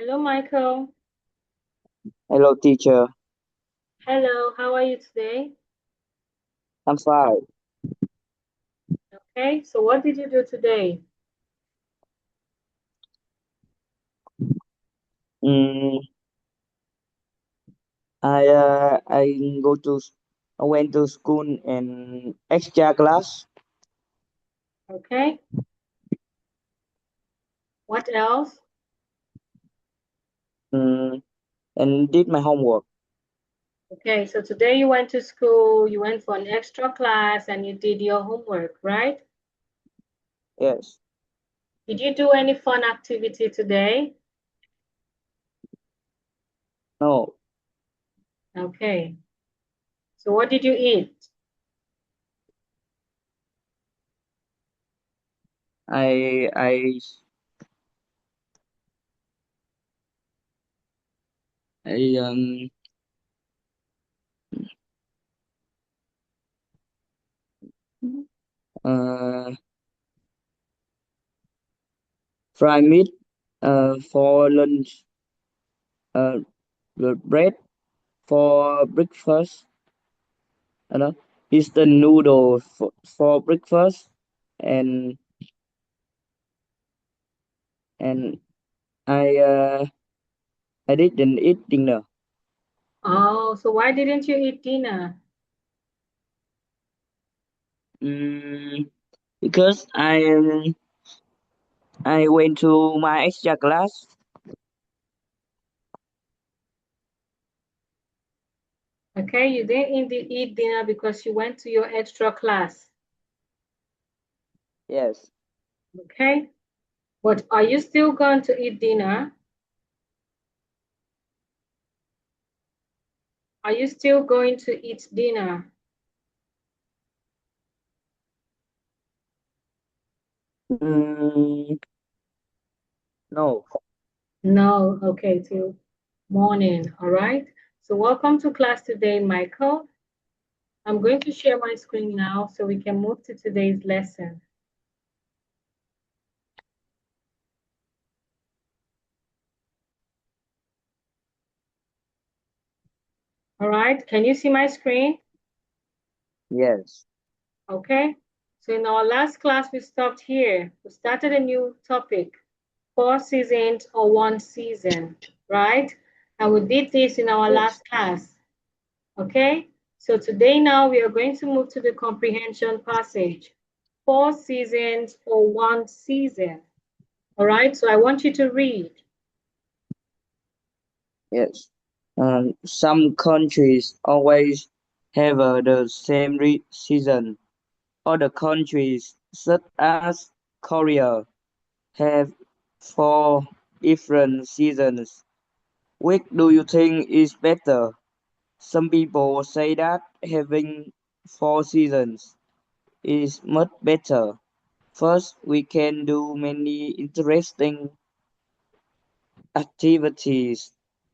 Hello, Michael. Hello, teacher. Hello, how are you today? I'm fine. Okay, so what did you do today? Mm, I go to I went to school and extra class. Okay, what else? Mm, and did my homework. Okay, so today you went to school, you went for an extra class, and you did your homework, right? Yes. Did you do any fun activity today? No. Okay, so what did you eat? I I I uh fried meat for lunch. The bread for breakfast. You know, instant noodle for breakfast, and and I uh I didn't eat dinner. Oh, so why didn't you eat dinner? Mm, because I went to my extra class. Okay, you didn't eat dinner because you went to your extra class. Yes, Okay, but are you still going to eat dinner? Are you still going to eat dinner? mm, no. No, okay, till morning. All right. So welcome to class today, Michael. I'm going to share my screen now so we can move to today's lesson. All right. Can you see my screen? Yes, Okay. So in our last class, we stopped here. We started a new topic, 4 seasons or 1 season, right? And we did this in our yes, last class. Okay, so today now we are going to move to the comprehension passage. 4 seasons or 1 season. All right, so I want you to read. yes. Some countries always have the same season. Other countries, such as Korea, have four different seasons. Which do you think is better? Some people say that having four seasons is much better. First, we can do many interesting activities.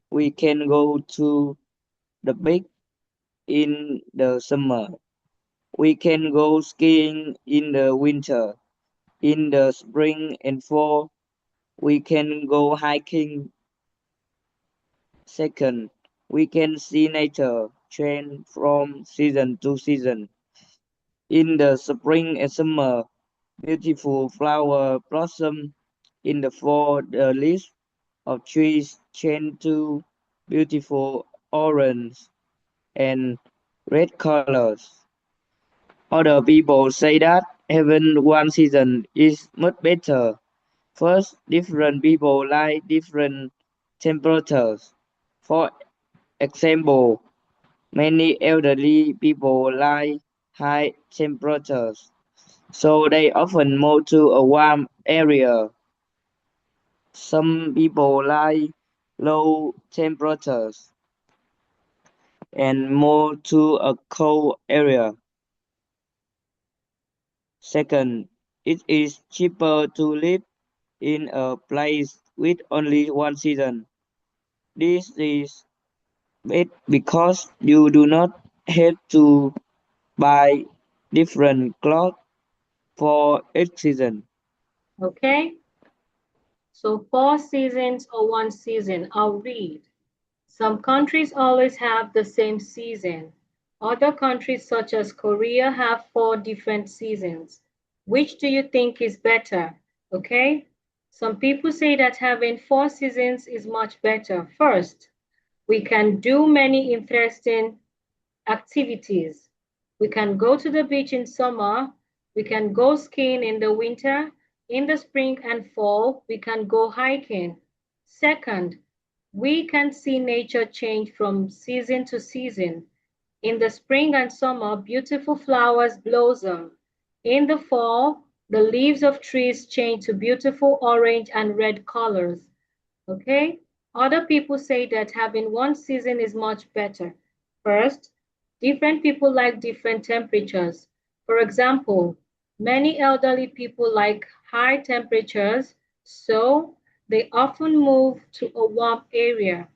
We can go to the beach in the summer. We can go skiing in the winter. In the spring and fall, we can go hiking. Second, we can see nature change from season to season. In the spring and summer, beautiful flower blossom. In the fall, the leaves of trees change to beautiful orange and red colors. Other people say that having one season is much better. First, different people like different temperatures. For example, many elderly people like high temperatures, so they often move to a warm area. Some people like low temperatures and move to a cold area. Second, it is cheaper to live in a place with only one season. This is it because you do not have to buy different clothes for each season. Okay, So 4 seasons or 1 season, I'll read. Some countries always have the same season. Other countries such as Korea have 4 different seasons. Which do you think is better? Okay? Some people say that having 4 seasons is much better. First, we can do many interesting activities. We can go to the beach in summer. We can go skiing in the winter. In the spring and fall, we can go hiking. Second, we can see nature change from season to season. In the spring and summer, beautiful flowers blossom. In the fall, the leaves of trees change to beautiful orange and red colors. Okay? Other people say that having 1 season is much better. First, different people like different temperatures. For example, many elderly people like high temperatures, so they often move to a warm area.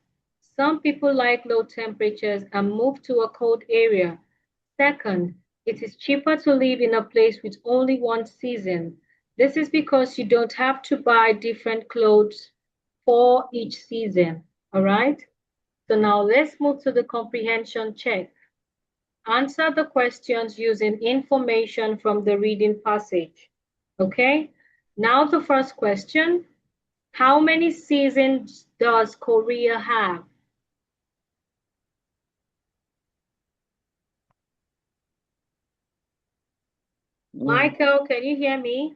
Some people like low temperatures and move to a cold area. Second, it is cheaper to live in a place with only 1 season. This is because you don't have to buy different clothes for each season. All right? So now let's move to the comprehension check. Answer the questions using information from the reading passage. Okay? Now the first question. How many seasons does Korea have? Mm. Michael, can you hear me?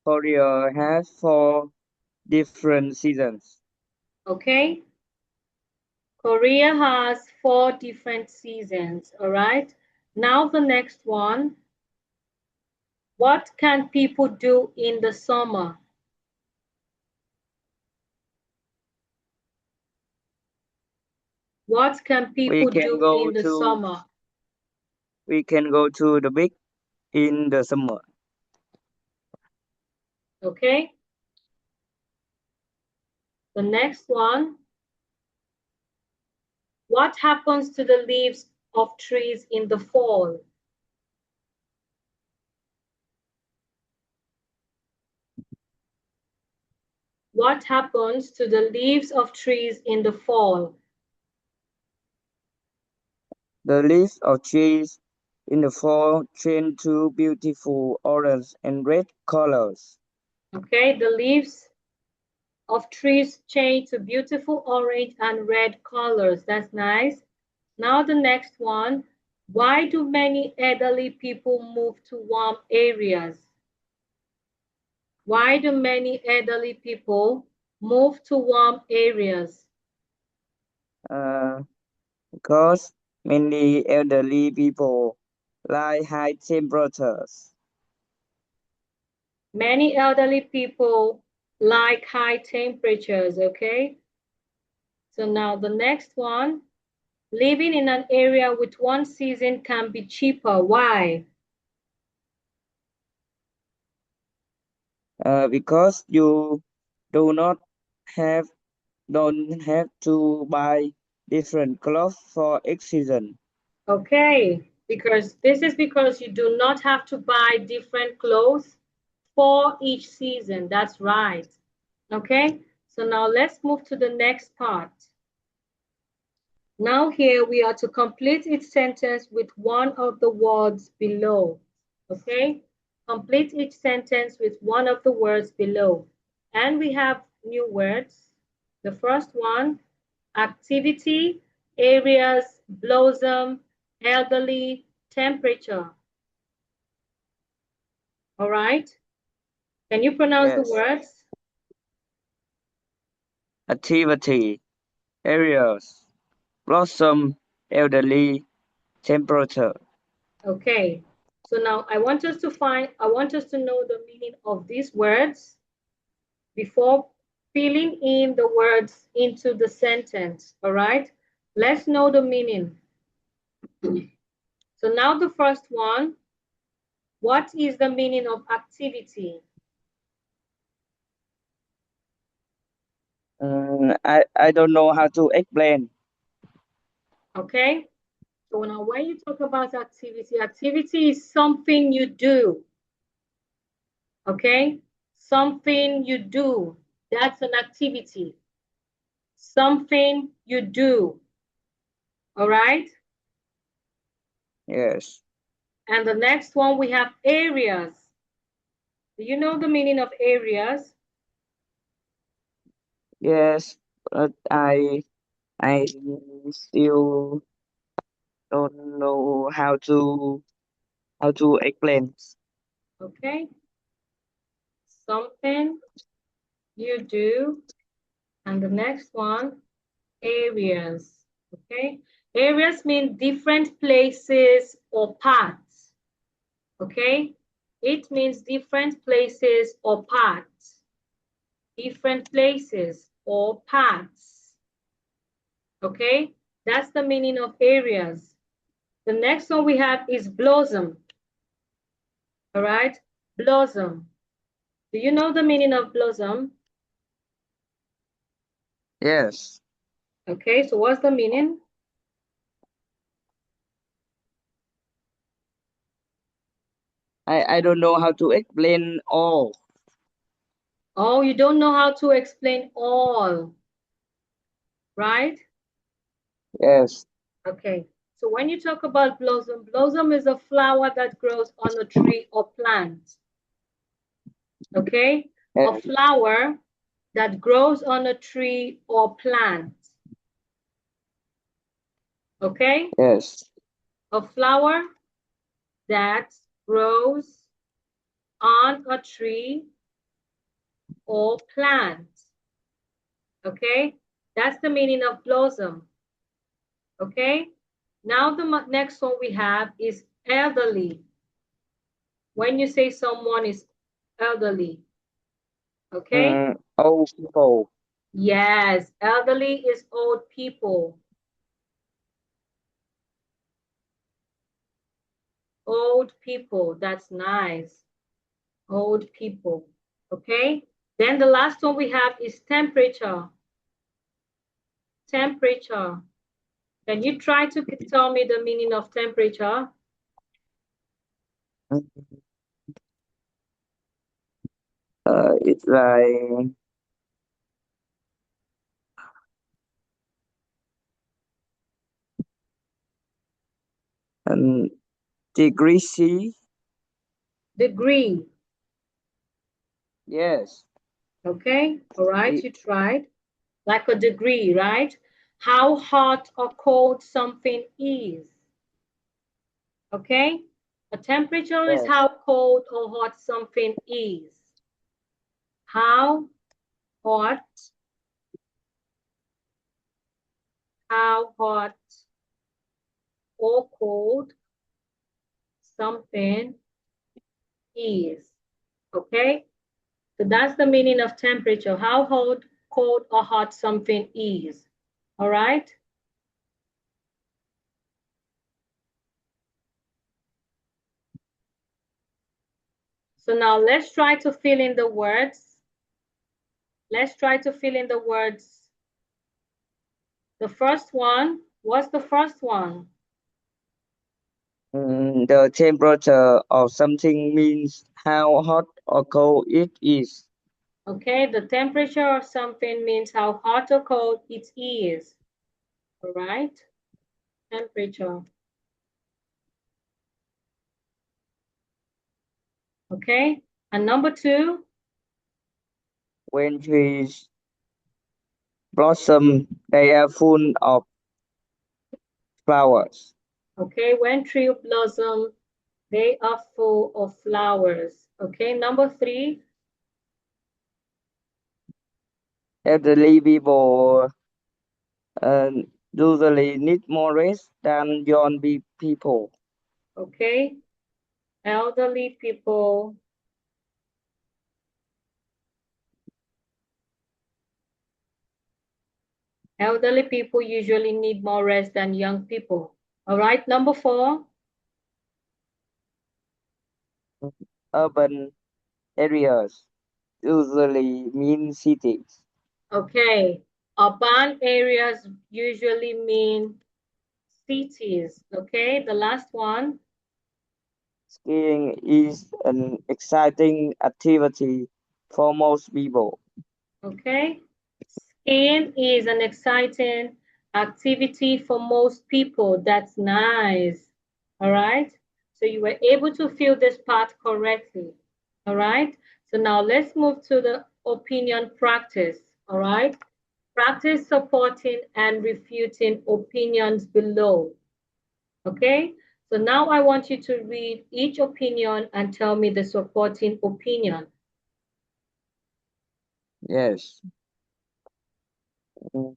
Korea has 4 different seasons. Okay. Korea has 4 different seasons. All right. Now the next one. What can people do in the summer? What can We people can do go in the to summer? we can go to the beach in the summer. Okay. The next one. What happens to the leaves of trees in the fall? What happens to the leaves of trees in the fall? The leaves of trees in the fall change to beautiful orange and red colors. Okay, the leaves of trees change to beautiful orange and red colors. That's nice. Now the next one. Why do many elderly people move to warm areas? Why do many elderly people move to warm areas? Uh, because many elderly people like high temperatures. Many elderly people like high temperatures, okay? So now the next one. Living in an area with 1 season can be cheaper. Why? Because you do not have don't have to buy different clothes for each season. Okay, because this is because you do not have to buy different clothes for each season. That's right. Okay, so now let's move to the next part. Now here we are to complete each sentence with one of the words below. Okay, complete each sentence with one of the words below. And we have new words. The first one, activity, areas, blossom, elderly, temperature. All right, can you pronounce the Yes. words? Activity, areas, blossom, elderly, temperature. Okay, so now I want us to know the meaning of these words before filling in the words into the sentence. All right, let's know the meaning. So now the first one, what is the meaning of activity? I don't know how to explain. Okay, so now when you talk about activity, activity is something you do. Okay, something you do. That's an activity. Something you do. All right? Yes. And the next one we have areas. Do you know the meaning of areas? Yes, but I still don't know how to explain. Okay. Something you do. And the next one, areas. Okay. Areas mean different places or parts. Okay. It means different places or parts. Different places or parts. Okay. That's the meaning of areas. The next one we have is blossom. All right. Blossom. Do you know the meaning of blossom? Yes. Okay. So what's the meaning? I don't know how to explain all. Oh, you don't know how to explain all, right? Yes. Okay. So when you talk about blossom, blossom is a flower that grows on a tree or plant. Okay? A Yes. flower that grows on a tree or plant. Okay? Yes. A flower that grows on a tree or plant. Okay? That's the meaning of blossom. Okay? Now the next one we have is elderly. When you say someone is elderly, okay? Old people. Yes, elderly is old people. Old people, that's nice. Old people, okay? Then the last one we have is temperature. Temperature. Can you try to tell me the meaning of temperature? It's like um, degree C. Degree, Yes. okay? All right, It, you tried. Like a degree, right? How hot or cold something is. Okay? A temperature is yes. how cold or hot something is. How hot, how hot or cold something is. Okay? So that's the meaning of temperature. How hot, cold, or hot something is. All right? So now let's try to fill in the words. Let's try to fill in the words. The first one, what's the first one? The temperature of something means how hot or cold it is. Okay, the temperature of something means how hot or cold it is. All right, temperature. Okay, and number two, When trees blossom, they are full of flowers. okay, when tree blossom, they are full of flowers. Okay, number three, Elderly people uh, usually need more rest than young people. okay, elderly people. Elderly people usually need more rest than young people. All right, number four, Urban areas usually mean cities. okay, urban areas usually mean cities. Okay, the last one, Skiing is an exciting activity. for most people. Okay. Skiing is an exciting activity for most people. That's nice. All right. So you were able to fill this part correctly. All right. So now let's move to the opinion practice. All right. Practice supporting and refuting opinions below. Okay. So now I want you to read each opinion and tell me the supporting opinion. Yes. Mm,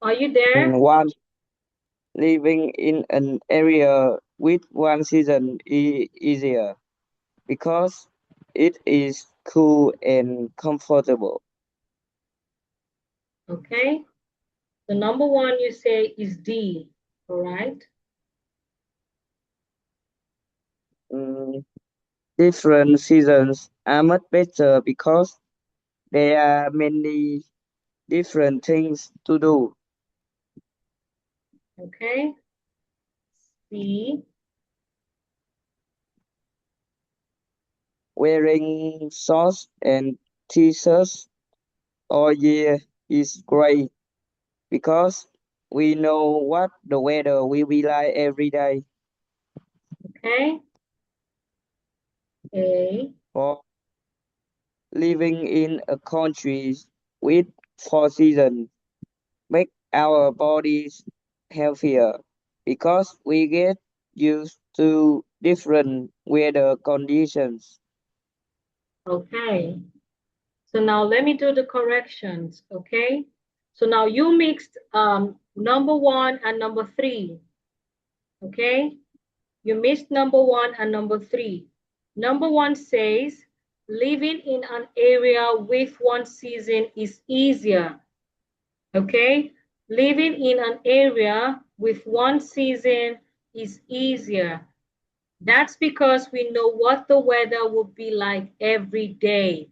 Are you there? One, living in an area with one season is easier because it is cool and comfortable. Okay. The number one you say is D, all right? Mm, Different seasons are much better because there are many different things to do. Okay. C, Wearing shorts and t-shirts all year is great because we know what the weather will be like every day. okay. A, For living in a country with four seasons make our bodies healthier because we get used to different weather conditions. okay. So now let me do the corrections, okay? So now you mixed number one and number three, okay? You missed number one and number three. Number one says, living in an area with one season is easier. Okay, living in an area with one season is easier. That's because we know what the weather will be like every day.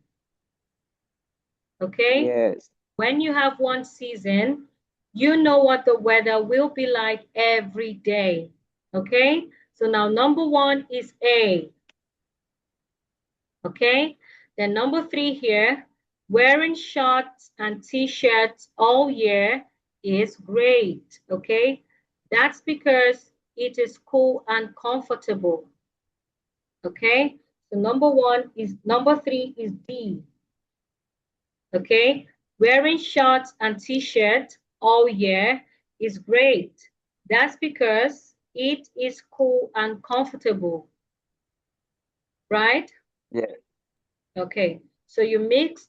Okay, Yes, when you have one season, you know what the weather will be like every day. Okay, so now number one is A. Okay, then number three here, wearing shorts and t-shirts all year is great. Okay, that's because it is cool and comfortable. Okay, so number three is D. Okay, wearing shorts and t-shirts all year is great. That's because it is cool and comfortable, right? yes, Okay, so you mixed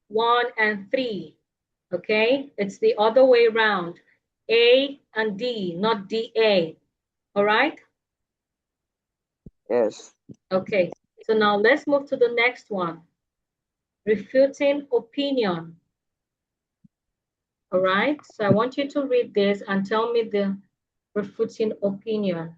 one and three. Okay, it's the other way around. A and D, not DA. All right? yes. Okay, so now let's move to the next one. Refuting opinion. All right, so I want you to read this and tell me the refuting opinion.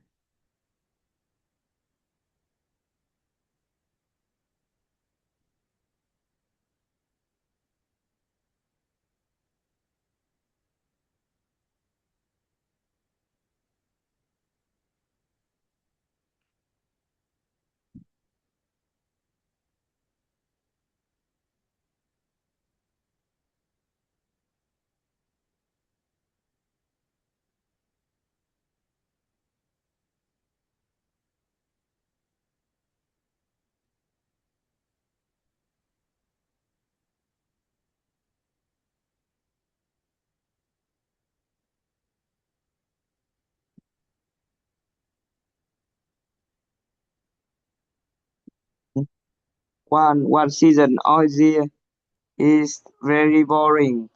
one season all year is very boring.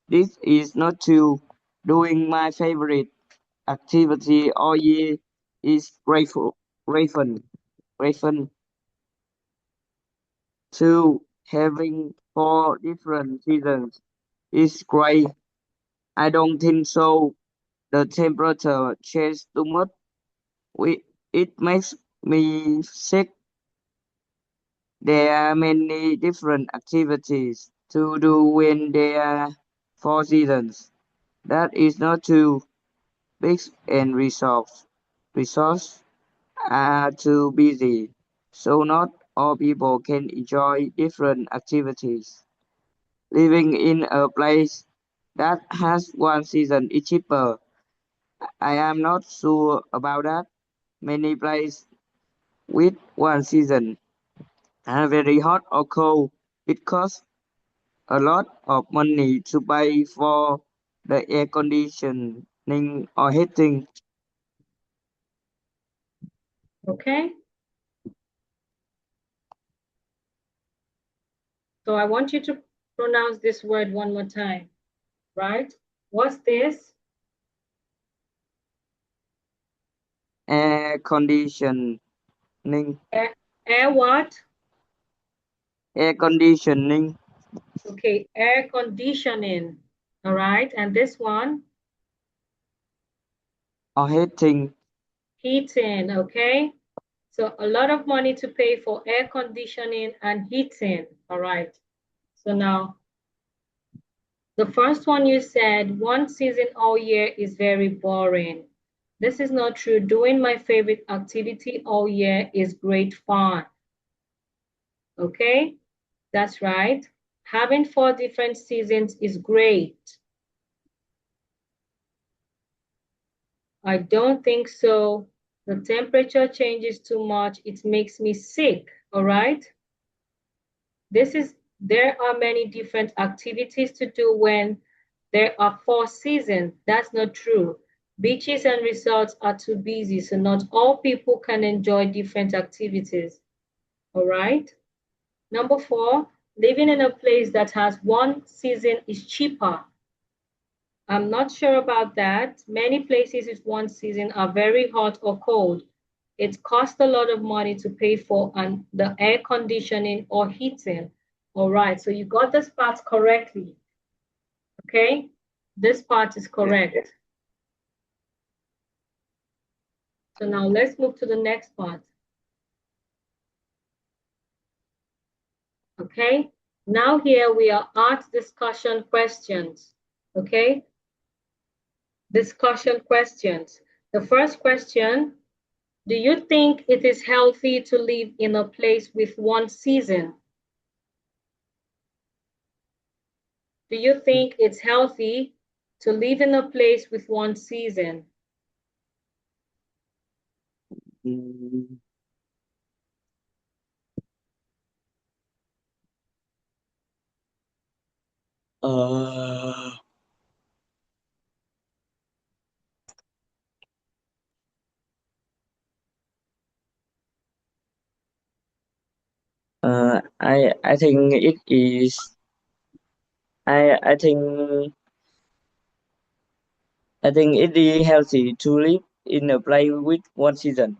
This is not true. Doing my favorite activity all year is grateful, grateful, grateful. Two, having four different seasons is great. I don't think so. The temperature changes too much. It makes me sick. There are many different activities to do when there are four seasons. That is not true. Big and resource are too busy, so not all people can enjoy different activities. Living in a place that has one season is cheaper. I am not sure about that. Many places with one season are very hot or cold. It costs a lot of money to pay for the air conditioning or heating. Okay. So I want you to pronounce this word one more time, right? What's this? Air conditioning. Air what? Air conditioning Okay, air conditioning. All right, and this one? or heating. Heating, okay? So a lot of money to pay for air conditioning and heating. All right. So now, the first one you said, one season all year is very boring. This is not true. Doing my favorite activity all year is great fun. Okay, that's right. Having four different seasons is great. I don't think so. The temperature changes too much. It makes me sick. All right. There are many different activities to do when there are four seasons. That's not true. Beaches and resorts are too busy, so not all people can enjoy different activities. All right. Number four, living in a place that has one season is cheaper. I'm not sure about that. Many places with one season are very hot or cold. It costs a lot of money to pay for the air conditioning or heating. All right, so you got this part correctly. Okay, this part is correct. So now let's move to the next part. Okay, now here we are at discussion questions. Okay, discussion questions. The first question, do you think it is healthy to live in a place with one season? Do you think it's healthy to live in a place with one season? Mm, Uh, I think it is. I I think I think it is healthy to live in a place with one season.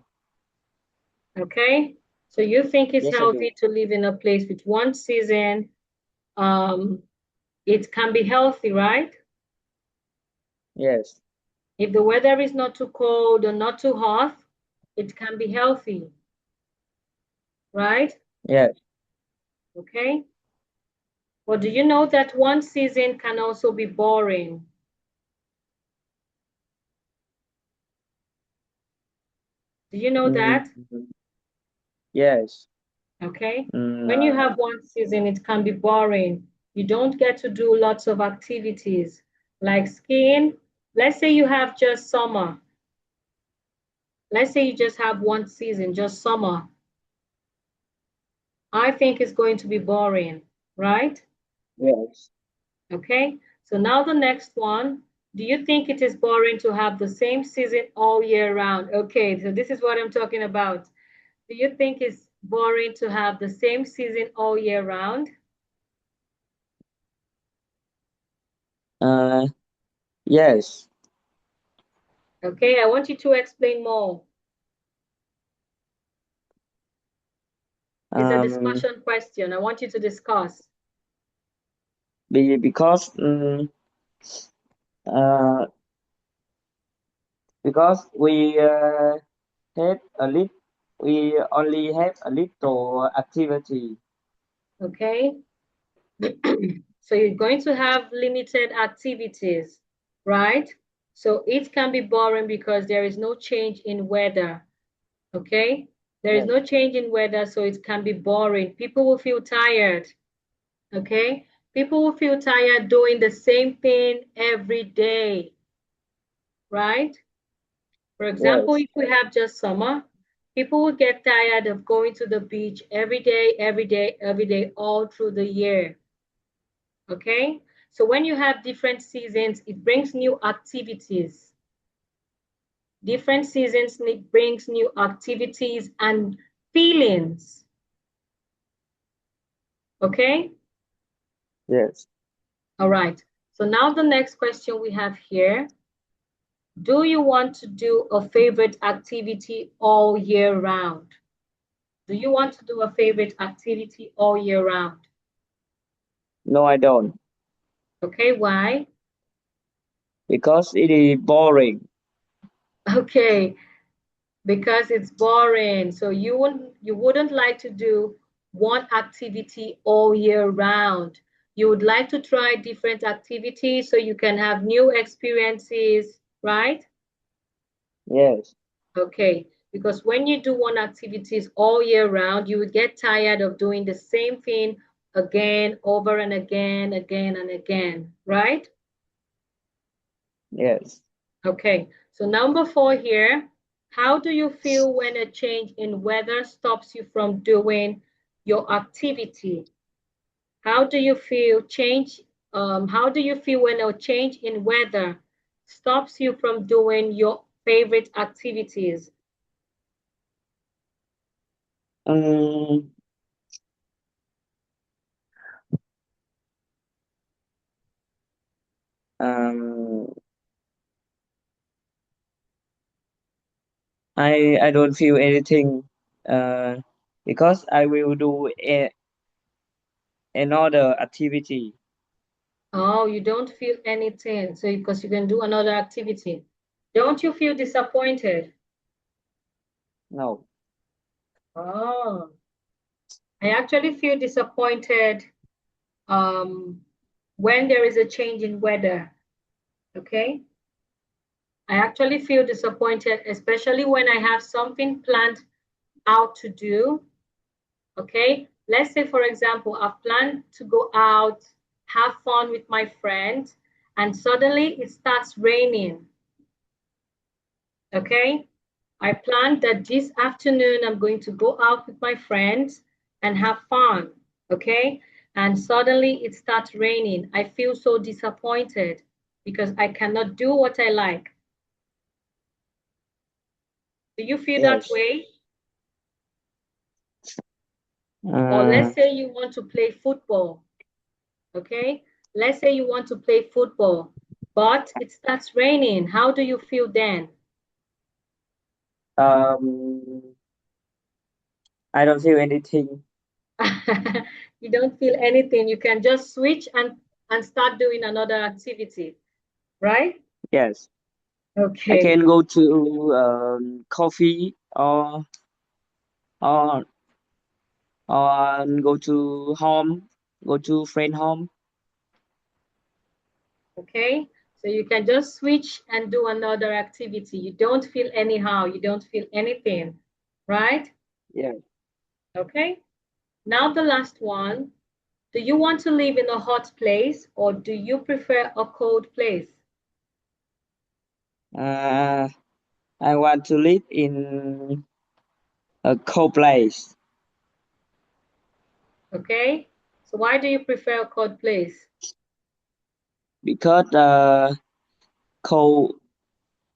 Okay, so you think it's Yes, I do. healthy to live in a place with one season. Um, it can be healthy, right? Yes, If the weather is not too cold or not too hot, it can be healthy, right? yes, Okay. But do you know that one season can also be boring? Do you know mm, that? yes. Okay. Mm, When you have one season, it can be boring. You don't get to do lots of activities like skiing. Let's say you have just summer. Let's say you just have one season, just summer. I think it's going to be boring, right? yes. Okay. So now the next one. Do you think it is boring to have the same season all year round? Okay, so this is what I'm talking about. Do you think boring to have the same season all year round? Yes. Okay, I want you to explain more. It's a Um, discussion question. I want you to discuss. because uh, because have a lit we only have a little activity. Okay. So you're going to have limited activities, right? So it can be boring because there is no change in weather. Okay. There is Yes. no change in weather, so it can be boring. People will feel tired. Okay. People will feel tired doing the same thing every day, right? For example, Yes. if we have just summer, people will get tired of going to the beach every day, every day, every day, all through the year. Okay? So when you have different seasons, it brings new activities. Different seasons brings new activities and feelings. Okay? Yes. All right. So now the next question we have here. Do you want to do a favorite activity all year round? Do you want to do a favorite activity all year round? No, I don't. Okay, why? Because it is boring. Okay, because it's boring. So you wouldn't like to do one activity all year round. You would like to try different activities so you can have new experiences, right? Yes. Okay, because when you do one activities all year round, you would get tired of doing the same thing again, over and again, again and again, right? Yes. Okay, so number 4 here, how do you feel when a change in weather stops you from doing your activity? How do you feel how do you feel when a change in weather stops you from doing your favorite activities? Um, um, I don't feel anything. Uh, because I will do another activity. Oh, you don't feel anything, so because you can do another activity. Don't you feel disappointed? No. Oh, I actually feel disappointed um, when there is a change in weather. Okay. I actually feel disappointed, especially when I have something planned out to do. Okay. Let's say, for example, I've planned to go out, have fun with my friends, and suddenly it starts raining. Okay. I planned that this afternoon I'm going to go out with my friends and have fun. Okay. And suddenly it starts raining. I feel so disappointed because I cannot do what I like. Do you feel that Yes. way? Or Uh, let's say you want to play football. Okay. Let's say you want to play football, but it starts raining. How do you feel then? um, I don't feel anything. You don't feel anything. You can just switch and start doing another activity, right? Yes. I Okay. can go to coffee or go to home, go to friend home. Okay. So you can just switch and do another activity. You don't feel anyhow. You don't feel anything, right? Yeah. Okay. Now the last one. Do you want to live in a hot place or do you prefer a cold place? Uh, I want to live in a cold place Okay. So why do you prefer a cold place? because cold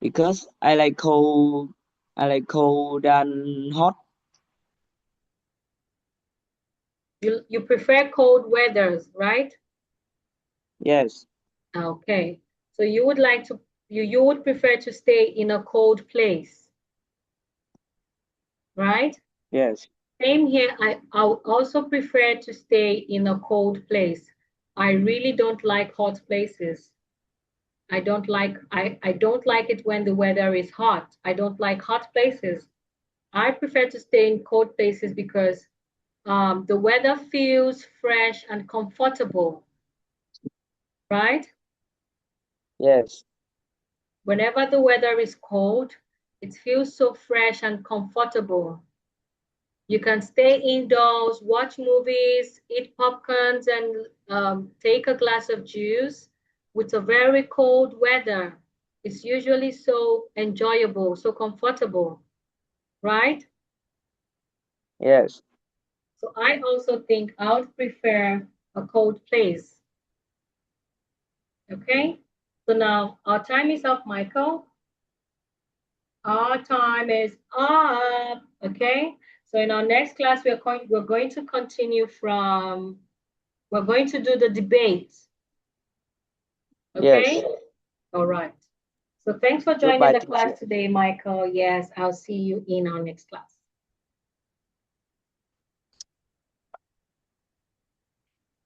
because I like cold. I like cold than hot. You prefer cold weathers, right? Yes. Okay. So you would like to you would prefer to stay in a cold place, right? Yes. Same here. I would also prefer to stay in a cold place. I really don't like hot places. I don't like it when the weather is hot. I don't like hot places. I prefer to stay in cold places because the weather feels fresh and comfortable, right? Yes. Whenever the weather is cold, it feels so fresh and comfortable. You can stay indoors, watch movies, eat popcorns, and take a glass of juice with a very cold weather. It's usually so enjoyable, so comfortable, right? Yes. So I also think I would prefer a cold place. Okay? So now our time is up, Michael. Our time is up. Okay? So in our next class, we're going to continue from we're going to do the debate. Yes. Okay? All right. So thanks for joining Goodbye, the teacher. class today, Michael. Yes, I'll see you in our next class.